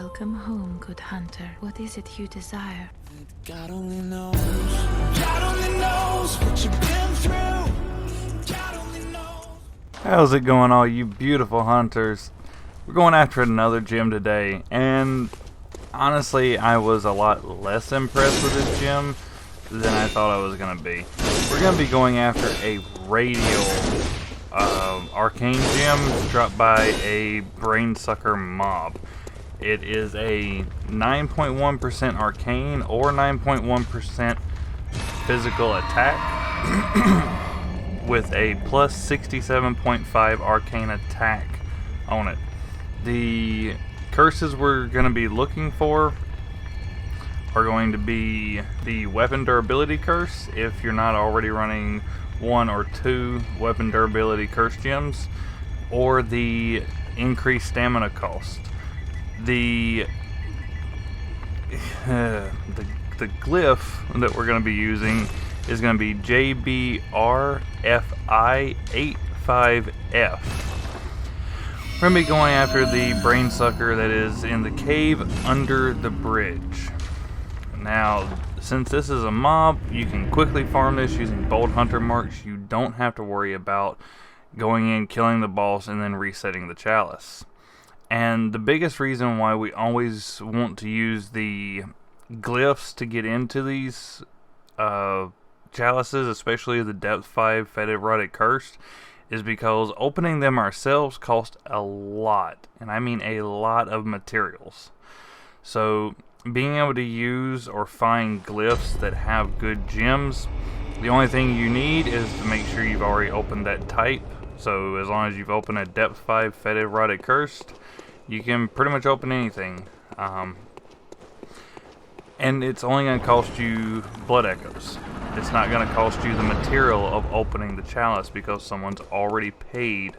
Welcome home, good hunter. What is it you desire? God only knows. God only knows what you've been through. God only knows. How's it going, all you beautiful hunters? We're going after another gem today, and honestly, I was a lot less impressed with this gem than I thought I was going to be. We're going to be going after a Radial Arcane gem dropped by a brainsucker mob. It is a 9.1% arcane or 9.1% physical attack with a plus 67.5 arcane attack on it. The curses we're going to be looking for are going to be the weapon durability curse if you're not already running 1 or 2 weapon durability curse gems, or the increased stamina cost. The glyph that we're going to be using is going to be JBRFI85F. We're going to be going after the brainsucker that is in the cave under the bridge. Now, since this is a mob, you can quickly farm this using bold hunter marks. You don't have to worry about going in, killing the boss, and then resetting the chalice. And the biggest reason why we always want to use the glyphs to get into these chalices, especially the depth 5 fetid rotted cursed, is because opening them ourselves costs a lot, and I mean a lot of materials. So being able to use or find glyphs that have good gems, the only thing you need is to make sure you've already opened that type. So as long as you've opened a depth 5 fetid rotted cursed, you can pretty much open anything. And it's only going to cost you blood echoes. It's not going to cost you the material of opening the chalice because someone's already paid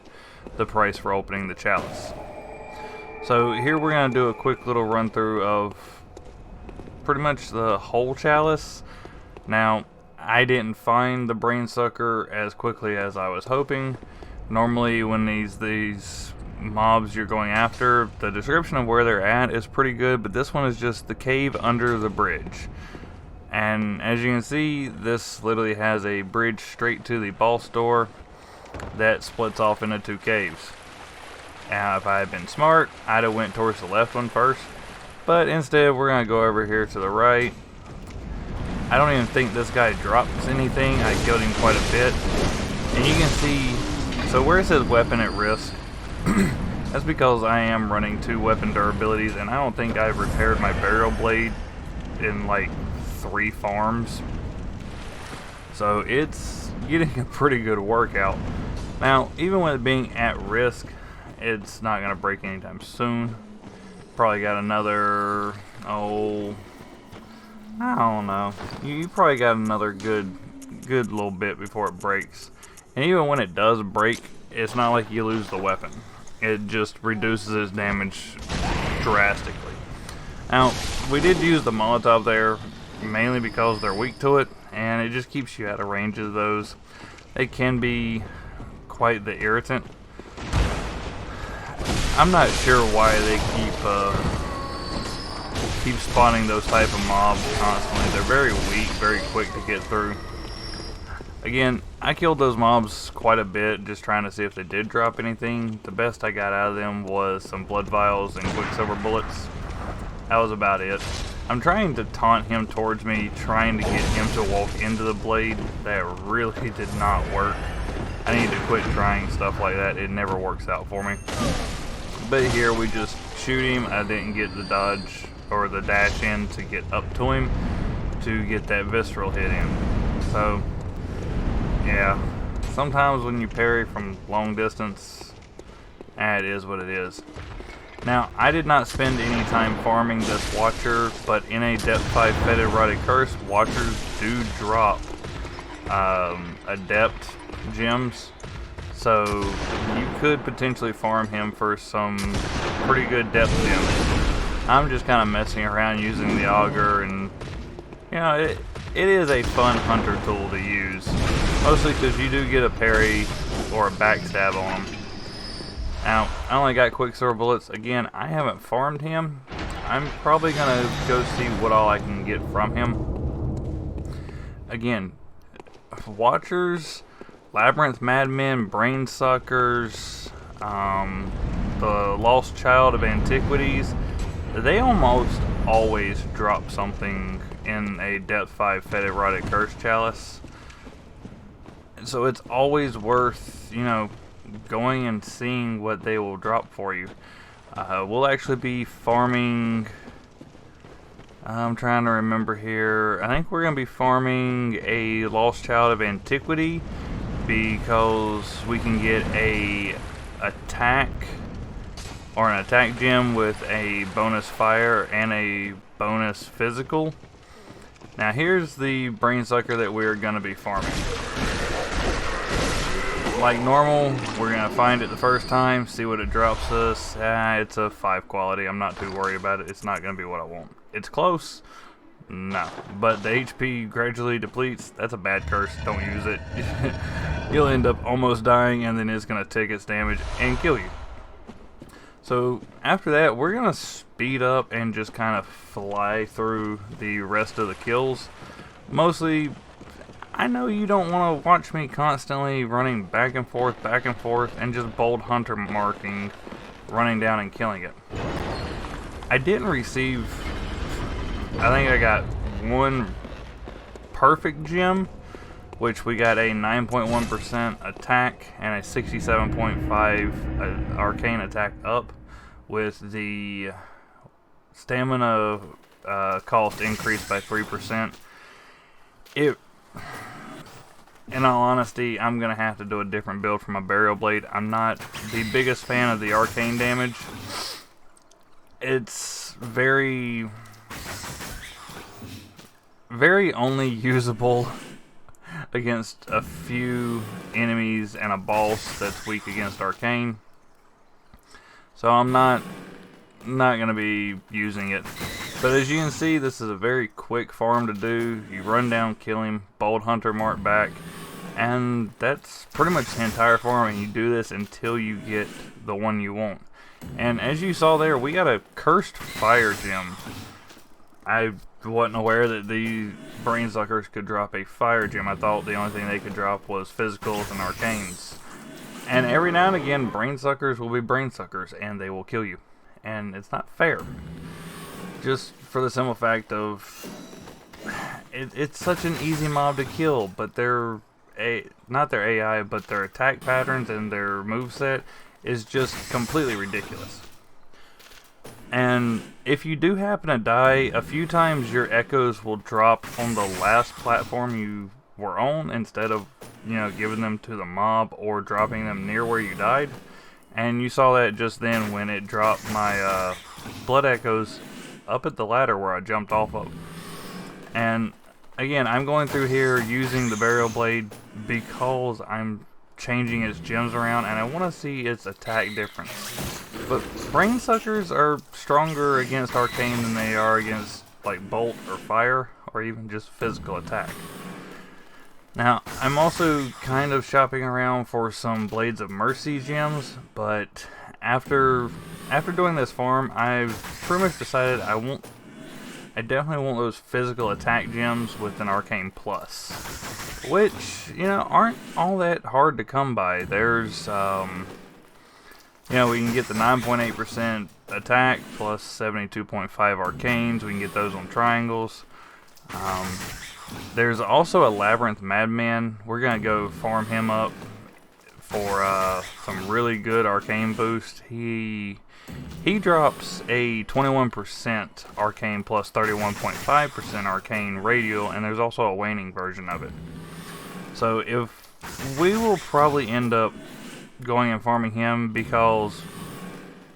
the price for opening the chalice. So here we're going to do a quick little run through of pretty much the whole chalice. Now, I didn't find the brainsucker as quickly as I was hoping. Normally when these mobs you're going after, the description of where they're at is pretty good, but this one is just the cave under the bridge. And as you can see, this literally has a bridge straight to the boss door that splits off into 2 caves. Now, if I had been smart, I'd have went towards the left one first, but instead we're going to go over here to the right. I don't even think this guy drops anything. I killed him quite a bit. And you can see, so where it says weapon at risk, that's because I am running 2 weapon durabilities, and I don't think I've repaired my burial blade in like 3 farms. So it's getting a pretty good workout. Now, even with it being at risk, it's not going to break anytime soon. Probably got another, I don't know. You probably got another good little bit before it breaks. And even when it does break, it's not like you lose the weapon. It just reduces its damage drastically. Now, we did use the Molotov there mainly because they're weak to it, and it just keeps you out of range of those. They can be quite the irritant. I'm not sure why they keep spawning those type of mobs constantly. They're very weak, very quick to get through. Again, I killed those mobs quite a bit just trying to see if they did drop anything. The best I got out of them was some blood vials and quicksilver bullets. That was about it. I'm trying to taunt him towards me, trying to get him to walk into the blade. That really did not work. I need to quit trying stuff like that. It never works out for me. But here we just shoot him. I didn't get the dodge or the dash in to get up to him to get that visceral hit in. So yeah, sometimes when you parry from long distance, it is what it is. Now, I did not spend any time farming this watcher, but in a depth 5 fetid rotted curse, watchers do drop adept gems. So you could potentially farm him for some pretty good depth gems. I'm just kind of messing around using the auger, and you know, it is a fun hunter tool to use. Mostly because you do get a parry or a backstab on him. Now, I only got quicksilver bullets. Again, I haven't farmed him. I'm probably gonna go see what all I can get from him. Again, Watchers, Labyrinth Madmen, Brain Suckers, the Lost Child of Antiquities, they almost always drop something in a Depth 5 Fed Erotic Curse Chalice. So it's always worth, you know, going and seeing what they will drop for you. We'll actually be farming... I'm trying to remember here. I think we're going to be farming a Lost Child of Antiquity because we can get a attack or an attack gem with a bonus fire and a bonus physical. Now here's the brain sucker that we're going to be farming. Like normal, we're going to find it the first time, see what it drops us. It's a 5 quality. I'm not too worried about it. It's not going to be what I want. It's close. No. But the HP gradually depletes. That's a bad curse. Don't use it. You'll end up almost dying, and then it's going to take its damage and kill you. So after that, we're going to speed up and just kind of fly through the rest of the kills. Mostly, I know you don't want to watch me constantly running back and forth, and just bold hunter marking, running down and killing it. I didn't receive... I think I got one perfect gem, which we got a 9.1% attack and a 67.5 arcane attack up, with the stamina cost increased by 3%. In all honesty, I'm going to have to do a different build for my burial blade. I'm not the biggest fan of the arcane damage. It's very only usable against a few enemies and a boss that's weak against arcane. So I'm not going to be using it. But as you can see, this is a very quick farm to do. You run down, kill him, bold hunter mark back, and that's pretty much the entire farm, and you do this until you get the one you want. And as you saw there, we got a cursed fire gem. I wasn't aware that the brain suckers could drop a fire gem. I thought the only thing they could drop was physicals and arcanes. And every now and again, brain suckers will be brain suckers, and they will kill you. And it's not fair. Just for the simple fact of it's such an easy mob to kill, but not their AI, but their attack patterns and their moveset is just completely ridiculous. And if you do happen to die, a few times your echoes will drop on the last platform you were on instead of, you know, giving them to the mob or dropping them near where you died. And you saw that just then when it dropped my blood echoes up at the ladder where I jumped off of. And again, I'm going through here using the burial blade because I'm changing its gems around and I want to see its attack difference. But brain suckers are stronger against arcane than they are against like bolt or fire or even just physical attack. Now, I'm also kind of shopping around for some Blades of Mercy gems, but after doing this farm, I've pretty much decided I definitely want those physical attack gems with an arcane plus, which, you know, aren't all that hard to come by. There's, you know, we can get the 9.8% attack plus 72.5 arcanes. We can get those on triangles. There's also a Labyrinth Madman. We're going to go farm him up for some really good arcane boost. He drops a 21% arcane plus 31.5% arcane radial, and there's also a waning version of it. So if we will probably end up going and farming him because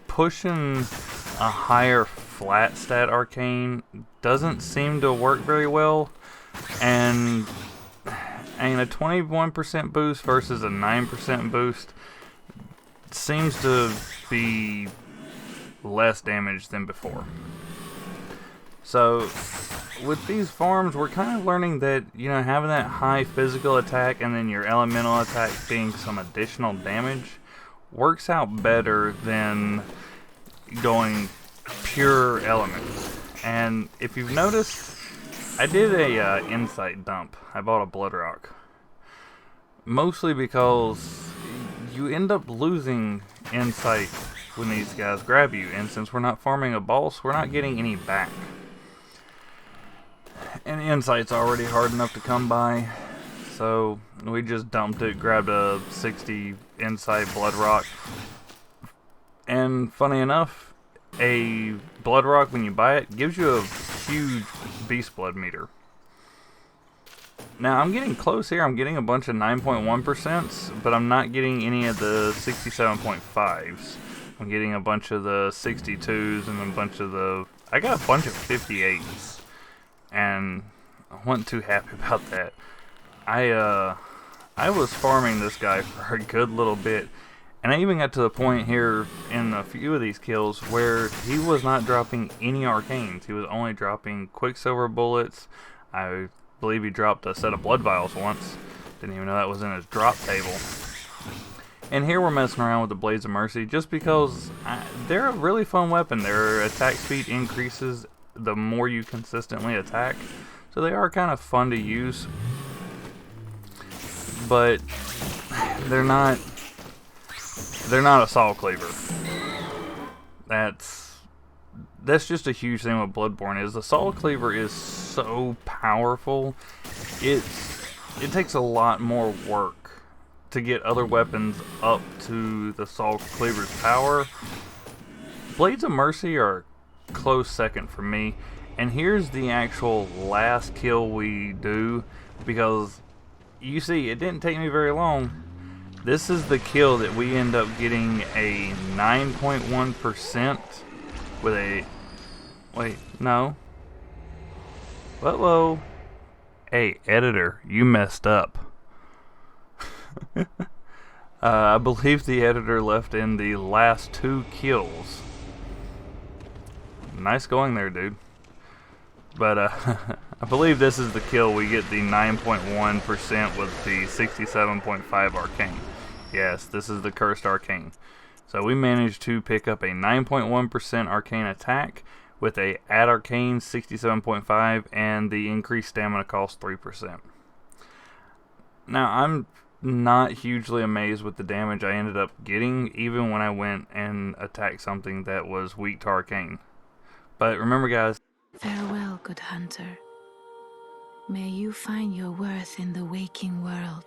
pushing a higher flat stat arcane doesn't seem to work very well. And a 21% boost versus a 9% boost seems to be less damage than before. So with these farms, we're kind of learning that, you know, having that high physical attack and then your elemental attack being some additional damage works out better than going pure elements. And if you've noticed, I did a insight dump. I bought a blood rock. Mostly because you end up losing insight when these guys grab you. And since we're not farming a boss, we're not getting any back. And insight's already hard enough to come by. So we just dumped it, grabbed a 60 insight blood rock. And funny enough, a blood rock, when you buy it, gives you a huge beast blood meter. Now I'm getting close here. I'm getting a bunch of 9.1%, but I'm not getting any of the 67.5s. I'm getting a bunch of the 62s and a bunch of the... I got a bunch of 58s. And I wasn't too happy about that. I was farming this guy for a good little bit. And I even got to the point here in a few of these kills where he was not dropping any arcanes. He was only dropping quicksilver bullets. I believe he dropped a set of blood vials once. Didn't even know that was in his drop table. And here we're messing around with the Blades of Mercy just because they're a really fun weapon. Their attack speed increases the more you consistently attack. So they are kind of fun to use. But they're not a saw cleaver. That's just a huge thing with Bloodborne is the saw cleaver is so powerful. It takes a lot more work to get other weapons up to the saw cleaver's power. Blades of Mercy are a close second for me. And here's the actual last kill we do, because you see it didn't take me very long. This is the kill that we end up getting a 9.1% with a... Wait, no. Whoa. Hey, editor, you messed up. I believe the editor left in the last 2 kills. Nice going there, dude. But I believe this is the kill. We get the 9.1% with the 67.5 arcane. Yes, this is the cursed arcane. So we managed to pick up a 9.1% arcane attack with a add arcane 67.5 and the increased stamina cost 3%. Now I'm not hugely amazed with the damage I ended up getting, even when I went and attacked something that was weak to arcane. But remember, guys, Farewell, good hunter. May you find your worth in the waking world.